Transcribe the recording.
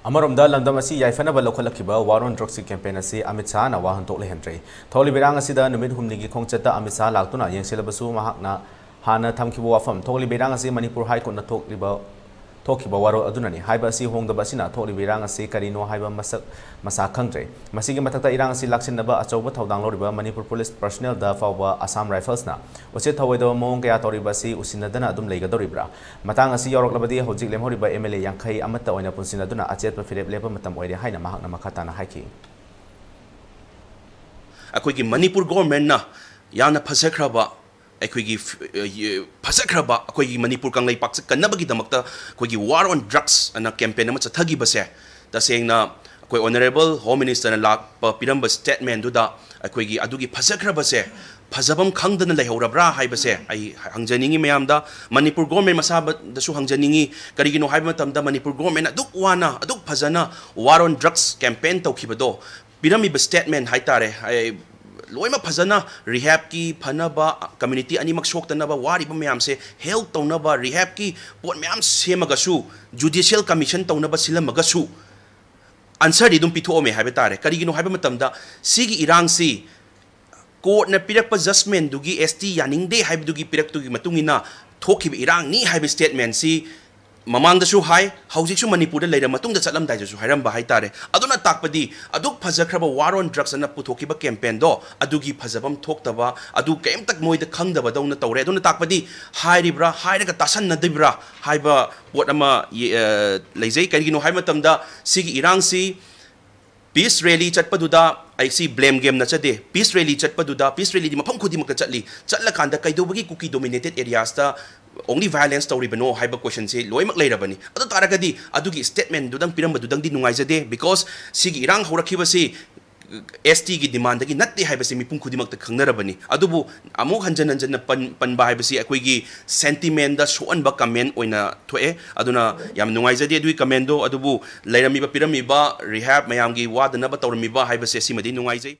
Amaramda London asi yaifana lawkhalakhiba war on drugs campaign asi Amit Shaha na wahanthok leihandre tholi berang asida numit humni gi khongchata Amit Shaha laktuna yengsilabasu mahakna hana thamkhiba wafam tholi berang asi Manipur High Court na thokhiba waro adunani haiba asi hongdaba asina tholi berang asi karino haiba masa khangdre masigi mathakta irang asi laksinaba achauba thodang loriba Manipur Police personnel da fawba Assam Rifles na uche thawoido mong kaya toriba si usinadana adum leigadoribra matang asi yoroklabadi hojik lemhoriba MLA yankhai amata oina punsinaduna achetpa firep lepa matam oire haina mahakna makhatana haiki akoigi Manipur government na yana phasakraba akoigi phasakraba akoigi Manipur kanglai paksa kanabagi damakta akoigi war on drugs ana campaign ama chathagi base tasengna akoi honorable home minister na lak piramba statement duda akoigi adugi phasakraba se phajabam khangdana leihorabra haibase ai hangjaningi mayamda Manipur government masaba dasu hangjaningi karigino haiba matamda Manipur government aduk wana aduk phajana war on drugs campaign tawkhibado pirami statement haitare loima phajana rehab ki phanaba community animak soktanaba wariba mayam se health tawnaba rehab ki pot mayam semagasu judicial commission tawnaba silamagasu answer didum pithoome haiba tare karigino haiba matamda sigi irang si court na pirakpa judgment dugi ST yaningde haibdugi piraktugi matungina thokhiba irang ni haiba statement si mamang dasu hai haujiksu Manipur da leira matung da chalam dai dasu hairam ba haitare aduna takpadi aduk phajakraba war on drugs ana puthokiba campaign do adugi phajabam thoktaba adu kem tak moida khangdaba dawna tawre aduna takpadi hairibra hairaga tasan nadibra haiba pot ama leijai karigino haima tamda sigi irang si peace rally chatpaduda I see blame game na chade peace rally chatpaduda peace rally di mafam khudi makta chatli chatla kanda kaidobagi cookie dominated areas ta only violence story bano haiba question se loimak leirabani adu taragadi adugi statement dudang piramba dudang di nungaijade because sigi irang horakhiba si ST gi demand gi natte haiba se mipum khudi makta khangnarabani adubu amuk hanjan hanjan panba haiba si akoi gi sentiment da soan ba comment oina thoe aduna yam nungaijade adui comment do adubu leirami ba pirami ba rehab mayam gi wadana ba tawrami ba haiba se simadi nungaijai